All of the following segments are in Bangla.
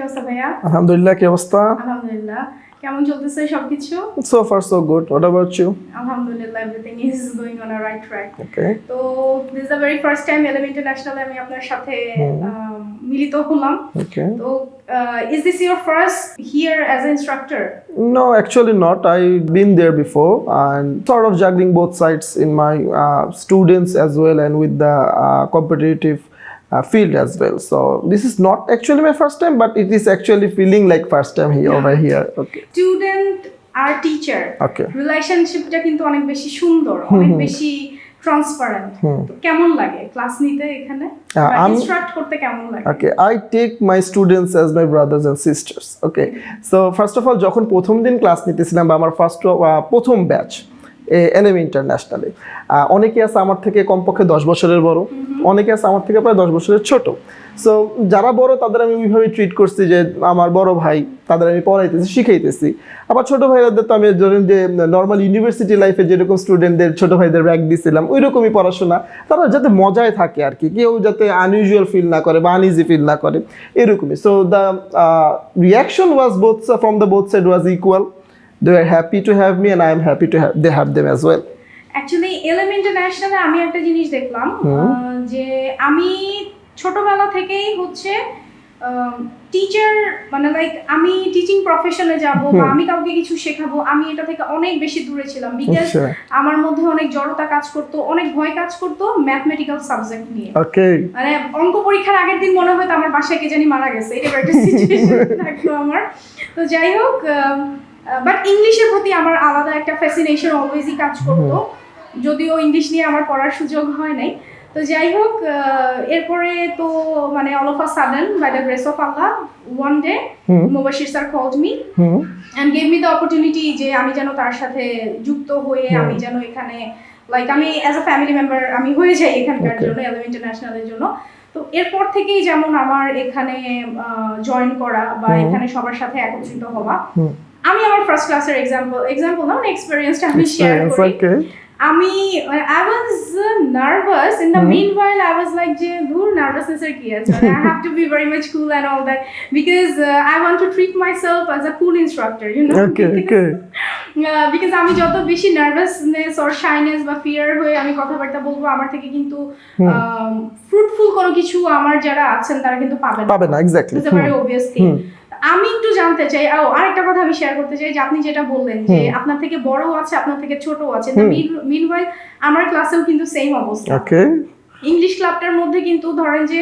অবস্থা ভাইয়া? আলহামদুলিল্লাহ, কি অবস্থা? আলহামদুলিল্লাহ। কেমন চলতেছে সবকিছু? So far so good. What about you? আলহামদুলিল্লাহ, everything is going on a right track. Okay. তো this is the very first time LM International আমি আপনার সাথে মিলিত হলাম। Okay. তো is this your first here as an instructor? No, actually not. I've been there before and sort of juggling both sides in my students as well and with the competitive field as well. So this is not actually my first time, but it is actually feeling like first time here over here. Okay. Student আর টিচার Okay. রিলেশনশিপটা কিন্তু অনেক বেশি সুন্দর, অনেক বেশি ট্রান্সপারেন্ট। কেমন লাগে ক্লাস নিতে এখানে? ইনস্ট্রাক্ট করতে কেমন লাগে? Okay, I take my students as my brothers and sisters. Okay. So first of all, যখন প্রথম দিন ক্লাস নিতেছিলাম বা আমার প্রথম ব্যাচ এলএম ইন্টারন্যাশনালে, অনেকে আছে আমার থেকে কমপক্ষে 10 বছরের বড়, অনেকে আছে আমার থেকে প্রায় 10 বছরের ছোট। সো যারা বড় তাদের আমি ওইভাবে ট্রিট করছি যে আমার বড় ভাই, তাদের আমি পড়াইতেছি, শিখাইতেছি। আবার ছোট ভাইদের তো আমি ধরেন যে নর্মাল ইউনিভার্সিটি লাইফে যেরকম স্টুডেন্টদের ছোট ভাইদের ব্যাগ দিয়েছিলাম ওই রকমই পড়াশোনা, তারা যাতে মজায় থাকে আর কি, কেউ যাতে আনইউজুয়াল ফিল না করে বা আনইজি ফিল না করে, এরকমই। So the reaction was both from the both side was equal. They were happy to have me and I am happy to have them as well. Actually LM International আমি একটা জিনিস দেখলাম যে আমি ছোটবেলা থেকেই হচ্ছে টিচার মানে লাইক আমি টিচিং প্রফেশনে যাব বা আমি কাউকে কিছু শেখাবো, আমি এটা থেকে অনেক বেশি দূরে ছিলাম। বিকজ আমার মধ্যে অনেক জড়তা কাজ করতো, অনেক ভয় কাজ করতো ম্যাথমেটিক্যাল সাবজেক্ট নিয়ে। ওকে, মানে অঙ্ক পরীক্ষার আগের দিন মনে হতো আমার বাসায় কে জানি মারা গেছে, এটা একটা সিচুয়েশন থাকতো আমার। তো যাই হোক, বাট ইংলিশের প্রতি আমার আলাদা একটা ফ্যাসিনেশন অলওয়েজই কাজ করতো, যদিও ইংলিশ নিয়ে আমার পড়ার সুযোগ হয় নাই। তো যাই হোক, এরপরে তো মানে all of a sudden by the grace of Allah one day Mobashir sir called me and gave me the opportunity যে আমি যেন তার সাথে যুক্ত হয়ে আমি যেন এখানে লাইক আমি অ্যাজ আ ফ্যামিলি মেম্বার আমি হয়ে যাই এখানকার জন্য, এলএম ইন্টারন্যাশনালের জন্য। তো এরপর থেকেই যেমন আমার এখানে জয়েন করা বা এখানে সবার সাথে একত্রিত হওয়া, আমি আমার ফার্স্ট ক্লাসের এক্সাম্পল না মানে এক্সপেরিয়েন্সটা আমি শেয়ার করি। আমি I was nervous in the meanwhile I was like যে দূর নার্ভাসনেস এর কি আছে, I have to be very much cool and all that because I want to treat myself as a cool instructor, you know. Okay. Because আমি যত বেশি নার্ভাসনেস অর শাইনেস বা ফিয়ার হয়ে আমি কথাবার্তা বলবো, আমার থেকে কিন্তু ফ্রুটফুল কোনো কিছু আমার যারা আছেন তারা কিন্তু পাবে না। Exactly, it's a very obvious thing. আমি একটু জানতে চাই, আরেকটা কথা আমি শেয়ার করতে চাই যে আপনি যেটা বললেন যে আপনার থেকে বড়ও আছে, আপনার থেকে ছোটও আছে। মিনওয়াইল আমার ক্লাসেও কিন্তু সেম অবস্থা। ইংলিশ ক্লাবটার মধ্যে কিন্তু ধরেন যে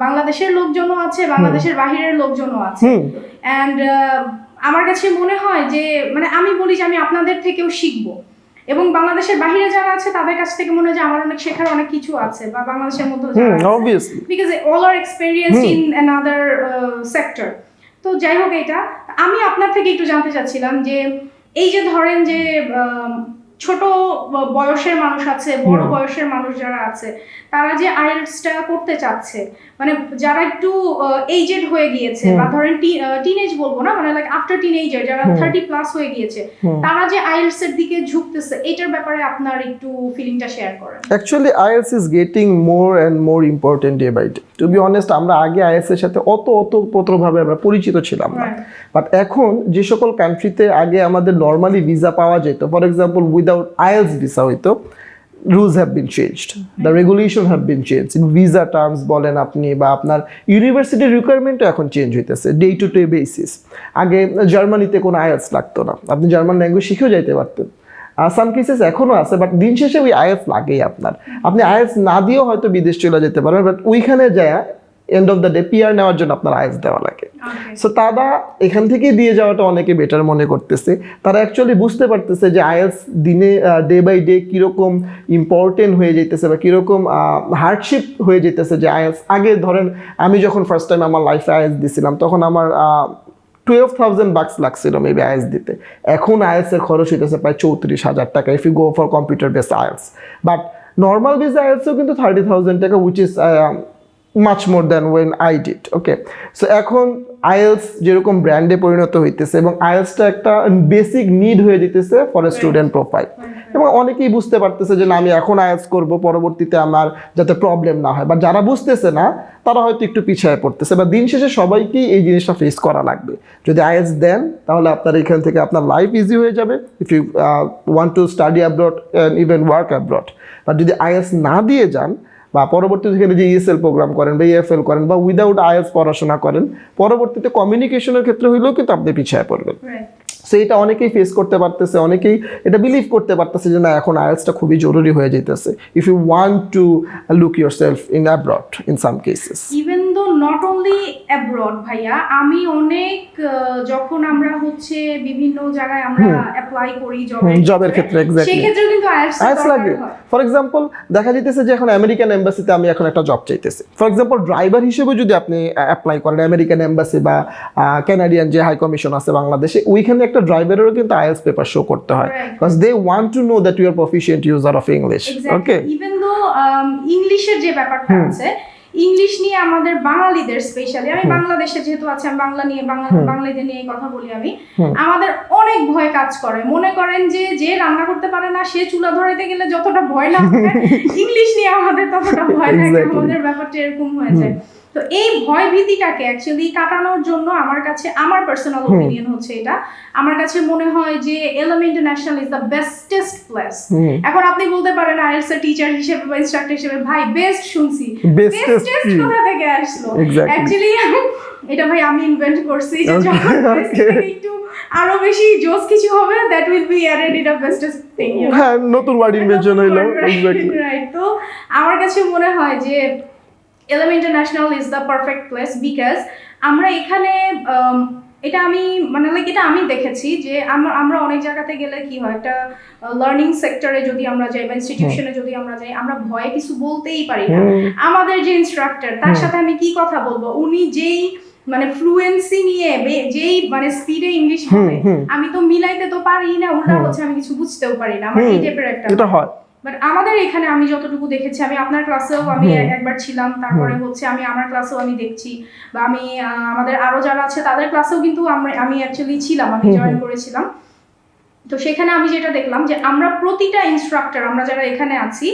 বাংলাদেশের লোকজনও আছে, বাংলাদেশের বাহিরের লোকজনও আছে। অ্যান্ড আমার কাছে মনে হয় যে মানে আমি বলি যে আমি আপনাদের থেকেও শিখবো, এবং বাংলাদেশের বাইরে যারা আছে তাদের কাছ থেকে মনে হয় যে আমার অনেক শেখার অনেক কিছু আছে, বা বাংলাদেশের মধ্যে যারা আছে, because all are experienced in another sector. তো যাই হোক, এটা আমি আপনার থেকে একটু জানতে চাচ্ছিলাম যে এই যে ধরেন যে ছোট বয়সের মানুষ আছে, বড় বয়সের মানুষ যারা আছে, তারা যে আইএলটিএসটা করতে চাচ্ছে, মানে যারা একটু এজেড হয়ে গিয়েছে বা ধরেন টিনেজ বলবো না, মানে লাইক আফটার টিনেজার যারা 30 প্লাস হয়ে গিয়েছে, তারা যে আইএলটিএস এর দিকে ঝুঁকতেছে, এটার ব্যাপারে আপনার একটু ফিলিংটা শেয়ার করেন। Actually IELTS is getting more and more important day by day. To be honest, আমরা আগে আইএলটিএস এর সাথে অতভাবে আমরা পরিচিত ছিলাম না, বাট এখন যে সকল কান্ট্রিতে আগে আমাদের নর্মালি ভিসা পাওয়া যেত, for example without IELTS visa হইতো, rules have been changed, the regulation have been changed in visa terms বলেন আপনি, বা আপনার ইউনিভার্সিটি রিকোয়ারমেন্টও এখন চেঞ্জ হইতেছে ডে টু ডে বেসিস। আগে জার্মানিতে কোনো আইএলটিএস লাগতো না, আপনি জার্মান ল্যাঙ্গুয়েজ শিখেও যাইতে পারতেন। সাম কেসেস এখনও আছে, বাট দিন শেষে ওই আইএলটিএস লাগেই আপনার। আপনি আইএলটিএস না দিয়েও হয়তো বিদেশ চলে যেতে পারবেন, বাট ওইখানে যায় end of the day PR নেওয়ার জন্য আপনার আইএলটিএস দেওয়া লাগে। সো তারা এখান থেকে দিয়ে যাওয়াটা অনেকে বেটার মনে করতেছে। তারা অ্যাকচুয়ালি বুঝতে পারতেছে যে আইএলটিএস দিনে ডে বাই ডে কীরকম ইম্পর্টেন্ট হয়ে যেতেছে বা কীরকম হার্ডশিপ হয়ে যেতেছে। যে আইএলটিএস আগে ধরেন আমি যখন ফার্স্ট টাইম আমার লাইফে আইএলটিএস দিছিলাম, তখন আমার 12,000 bucks লাগছিল মেবি আইএলটিএস দিতে। এখন আইএলটিএস এর খরচ হইতেছে প্রায় 34,000 টাকা if you go for computer based IELTS. But normal based আইএলটিএসও কিন্তু 30,000 টাকা, which is much more than when I did. Okay, so এখন আইএলস যেরকম ব্র্যান্ডে পরিণত হইতেছে এবং আইএলসটা একটা বেসিক নিড হয়ে যেতেছে ফর এ স্টুডেন্ট প্রোফাইল, এবং অনেকেই বুঝতে পারতেছে যে না আমি এখন আইএলস করব, পরবর্তীতে আমার যাতে প্রবলেম না হয়, বা যারা বুঝতেছে না তারা হয়তো একটু পিছিয়ে পড়তেছে, বা দিন শেষে সবাইকেই এই জিনিসটা ফেস করা লাগবে। যদি আইএলস দেন তাহলে আপনার এখান থেকে আপনার লাইফ ইজি হয়ে যাবে if you want to study abroad and even work abroad. But যদি আইএলস না দিয়ে যান বা পরবর্তীতে যে ইএসএল প্রোগ্রাম করেন বা ইএফএল করেন বা উইদাউট আইএলস পড়াশোনা করেন, পরবর্তীতে কমিউনিকেশনের ক্ষেত্রে হইলেও কিন্তু আপনি পিছিয়ে পড়বেন। সো এটা অনেকেই ফেস করতে পারতেছে, অনেকেই এটা বিলিভ করতে পারতেছে যে না এখন আইএলসটা খুবই জরুরি হয়ে যেতেছে if you want to look yourself in abroad in some cases. Even though not only abroad ভাইয়া, আমি অনেক যখন আমরা হচ্ছে বিভিন্ন জায়গায় আমরা অ্যাপ্লাই করি জবের ক্ষেত্রে, এক্স্যাক্টলি সেই ক্ষেত্রে কিন্তু আইএলস লাগে। ফর এক্সাম্পল দেখা যেতেছে যে এখন আমেরিকান এম্বাসিতে আমি এখন একটা জব চাইতেছি, ফর এক্সাম্পল ড্রাইভার হিসেবে যদি আপনি অ্যাপ্লাই করেন আমেরিকান এম্বাসি বা কানাডিয়ান যে হাই কমিশন আছে বাংলাদেশে, ওইখানে একটা ড্রাইভারেরও কিন্তু আইএলস পেপার শো করতে হয়, because they want to know that you are proficient user of English. Okay, even though ইংলিশের যে ব্যাপারটা আছে, ইংলিশ নিয়ে আমাদের বাঙালিদের স্পেশালি, আমি বাংলাদেশে যেহেতু আছি আমি বাঙালিদের নিয়ে কথা বলি, আমি আমাদের অনেক ভয় কাজ করে। মনে করেন যে রান্না করতে পারে না সে চুলা ধরাইতে গেলে যতটা ভয় না ইংলিশ নিয়ে আমাদের ততটা ভয় থাকে, আমাদের ব্যাপারটা এরকম হয়ে যায়। তো এই ভয় ভীতিটাকে অ্যাকচুয়ালি কাটানোর জন্য আমার কাছে, আমার পার্সোনাল ওপিনিয়ন হচ্ছে এটা, আমার কাছে মনে হয় যে LM International is the bestest place. এখন আপনি বলতে পারেন আইএলটিএস এর টিচার হিসেবে বা ইনস্ট্রাক্টর হিসেবে, ভাই বেস্ট শুনছি, বেস্টেস্ট কোথা থেকে আসলো? অ্যাকচুয়ালি এটা ভাই আমি ইনভেন্ট করছি যে যখন একটু আরো বেশি জোস কিছু হবে that will be added in the bestest thing, হ্যাঁ নতুন ওয়ার্ড ইনভেনশন হইলো। Exactly right. তো আমার কাছে মনে হয় যে LM International is the perfect place, because আমরা এখানে এটা আমি মানে লাইক এটা আমি দেখেছি যে আমরা অনেক জায়গাতে গেলে কি হয়, একটা লার্নিং সেক্টরে যদি আমরা যাই বা ইনস্টিটিউশনে যদি আমরা যাই, আমরা ভয়ে কিছু বলতেই পারি না। আমাদের যে ইনস্ট্রাক্টর তার সাথে আমি কি কথা বলবো, উনি যেই মানে ফ্লুয়েন্সি নিয়ে যেই মানে স্পিডে ইংলিশ বলে, আমি তো মিলাইতে তো পারি না, উল্টা হচ্ছে আমি কিছু বুঝতেও পারি না, আমার এই টাইপের একটা এটা হয়। বাট আমাদের এখানে আমি যতটুকু দেখেছি, আমি আপনার ক্লাসেও আমি একবার ছিলাম, তারপরে হচ্ছে আমি আমার ক্লাসেও আমি দেখছি, বা আমি আমাদের আরো যারা আছে তাদের ক্লাসেও কিন্তু আমি অ্যাকচুয়ালি ছিলাম, আমি জয়েন করেছিলাম। তো সেখানে আমি যেটা দেখলাম যে আমরা প্রতিটা ইনস্ট্রাক্টর, আমরা যারা এখানে আছি,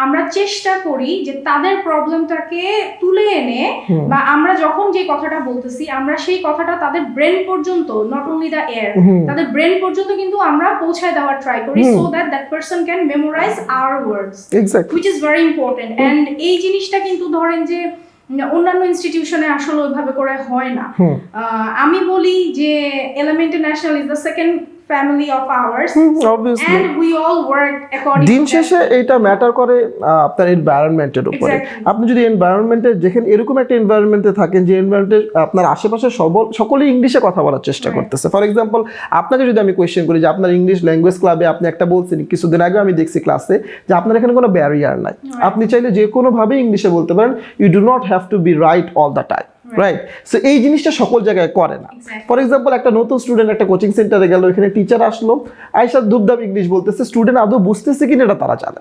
আমরা চেষ্টা করি যে তাদের প্রবলেমটাকে তুলে এনে, বা আমরা যখন যে কথাটা বলতেছি আমরা সেই কথাটা তাদের ব্রেন পর্যন্ত, নট অনলি দ্য এয়ার, তাদের ব্রেন পর্যন্ত কিন্তু আমরা পৌঁছায় দেওয়ার ট্রাই করি, so that that person can memorise our words, which is very important. And এই জিনিসটা কিন্তু ধরেন যে অন্যান্য ইনস্টিটিউশনে আসলে ওইভাবে করে হয় না। আমি বলি যে LM International is the second family of ours, obviously, and we all work according দিন শেষে এটা ম্যাটার করে আপনার এনভায়রনমেন্টের উপরে। আপনি যদি এনভায়রনমেন্টে যেখানে এরকম একটা এনভায়রনমেন্টে থাকেন যে এনভায়রনমেন্টে আপনার আশেপাশে সকলেই ইংলিশে কথা বলার চেষ্টা করতেছে, ফর এক্সাম্পল আপনাকে যদি আমি কোয়েশ্চেন করি যে আপনার ইংলিশ ল্যাঙ্গুয়েজ ক্লাবে আপনি একটা বলছেন কিছুদিন আগে আমি দেখছি ক্লাসে যে আপনার এখানে কোনো ব্যারিয়ার নাই, আপনি চাইলে যে কোনোভাবে ইংলিশে বলতে পারেন, you do not have to be right all the time, right? So এই জিনিসটা সকল জায়গায় করে না। ফর এক্সাম্পল একটা নতুন স্টুডেন্ট একটা কোচিং সেন্টারে গেল, এখানে টিচার আসলো, আয়সা ধূপধাপ ইংলিশ বলতেছে, স্টুডেন্ট আদৌ বুঝতেছে কিনা এটা তারা জানে।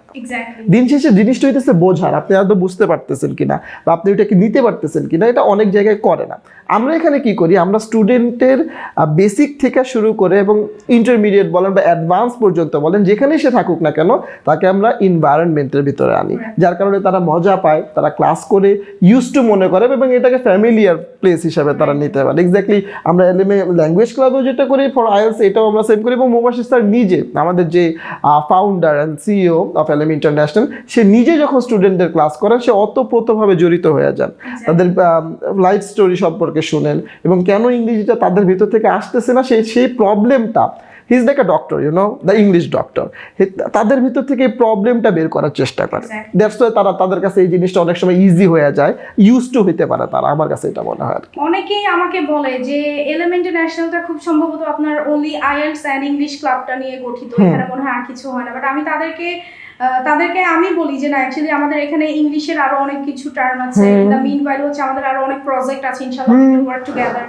দিন শেষে জিনিসটা হইতেছে বোঝার, আপনি আদৌ বুঝতে পারতেছেন কিনা বা আপনি ওইটাকে নিতে পারতেছেন কিনা, এটা অনেক জায়গায় করে না। আমরা এখানে কি করি, আমরা স্টুডেন্টের বেসিক থেকে শুরু করে এবং ইন্টারমিডিয়েট বলেন বা অ্যাডভান্স পর্যন্ত বলেন, যেখানেই সে থাকুক না কেন, তাকে আমরা এনভায়রনমেন্টের ভিতরে আনি, যার কারণে তারা মজা পায়, তারা ক্লাস করে ইউজ টু মনে করে এবং এটাকে ফ্যামিলিয়ার প্লেস হিসাবে তারা নিতে পারে। এক্স্যাক্টলি আমরা এলএমএ ল্যাঙ্গুয়েজ ক্লাবেও যেটা করি ফর আইএলস, এটাও আমরা সেম করি। এবং মুবাশির স্যার নিজে, আমাদের যে founder and CEO of LM International, সে নিজে যখন স্টুডেন্টদের ক্লাস করেন সে অতপ্রতভাবে জড়িত হয়ে যান, তাদের লাইফ স্টোরি সম্পর্কে শুনেন এবং কেন ইংরেজিটা তাদের ভিতর থেকে আসতেছে না সেই প্রবলেমটা, he is like a doctor, you know, the English doctor, তাদের ভিতর থেকে এই প্রবলেমটা বের করার চেষ্টা করে। দ্যাটস ওয়াই তাদের কাছে এই জিনিসটা অনেক সময় ইজি হয়ে যায়, ইউজ টু হতে পারে তারা, আমার কাছে এটা মনে হয়। অনেকেই আমাকে বলে যে এলএম ইন্টারন্যাশনালটা খুব সম্ভবত আপনার অনলি আইএলটিএস এন্ড ইংলিশ ক্লাবটা নিয়ে গঠিত, এখানে মনে হয় আর কিছু হয় না। বাট আমি তাদেরকে তাদেরকে আমি বলি যে না অ্যাকচুয়ালি আমাদের এখানে ইংলিশের আরো অনেক কিছু টার্ম আছে, দ্য মিন ওয়াইল হচ্ছে আমাদের আরো অনেক প্রজেক্ট আছে ইনশাআল্লাহ উই উইল ওয়ার্ক টুগেদার।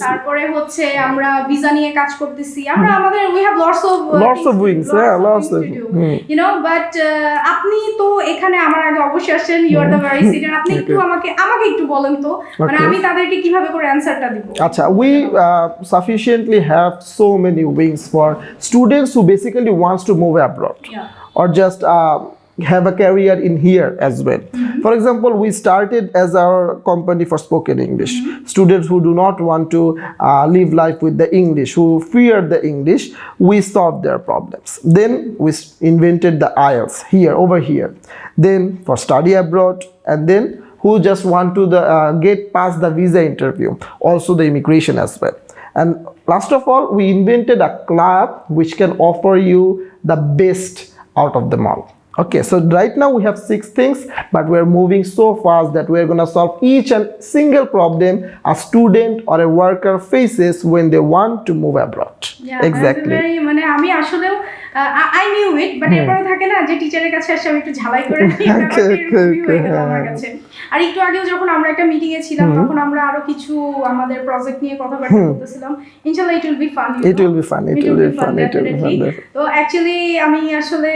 তারপরে হচ্ছে আমরা ভিসা নিয়ে কাজ করতেছি, আমরা আমাদের we have lots of wings, lots of you know. But আপনি তো এখানে আমার আগে অবশ্যই আসেন, you are the very senior, আপনি একটু আমাকে একটু বলেন তো মানে আমি তাদেরকে কিভাবে করে অ্যানসারটা দিব। আচ্ছা, we sufficiently have so many wings for students who basically wants to move abroad or just have a career in here as well. For example, we started as our company for spoken English. Students who do not want to live life with the English, who fear the English, we solved their problems. Then we invented the Ielts over here. Then for study abroad, and then who just want to get past the visa interview, also the immigration as well. And last of all, we invented a club which can offer you the best out of them all. Okay, so right now we have 6 things, but we are moving so fast that we are going to solve each and single problem a student or a worker faces when they want to move abroad. Yeah, exactly. মানে আমি আসলেও I knew it, but এরপরে থাকে না যে টিচারের কাছে এসে আমি একটু ঝালাই করে নিই আমার কাছে। আর একটু আগেও যখন আমরা একটা মিটিং এ ছিলাম তখন আমরা আরো কিছু আমাদের প্রজেক্ট নিয়ে কথাবার্তা বলতেছিলাম। ইনশাআল্লাহ it will be fun. It will be fun. তো অ্যাকচুয়ালি আমি আসলে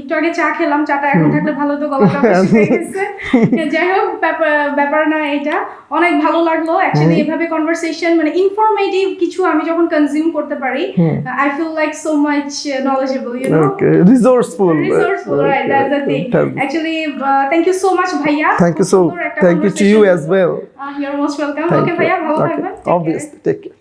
একটু আগে চা খেলাম, চাটা এখন থাকলে ভালো তো, গলাটা শুকিয়ে গেছে। যাই হোক ব্যাপার না, এটা অনেক ভালো লাগলো অ্যাকচুয়ালি এভাবে কনভারসেশন মানে ইনফরমেটিভ কিছু আমি যখন কনজিউম করতে পারি I feel like so much knowledgeable, you know. Okay, resourceful, right, that's the thing. Actually thank you so much ভাইয়া, thank you to you as well. You're most welcome. Okay ভাইয়া, ভালো থাকবেন, obviously, take care.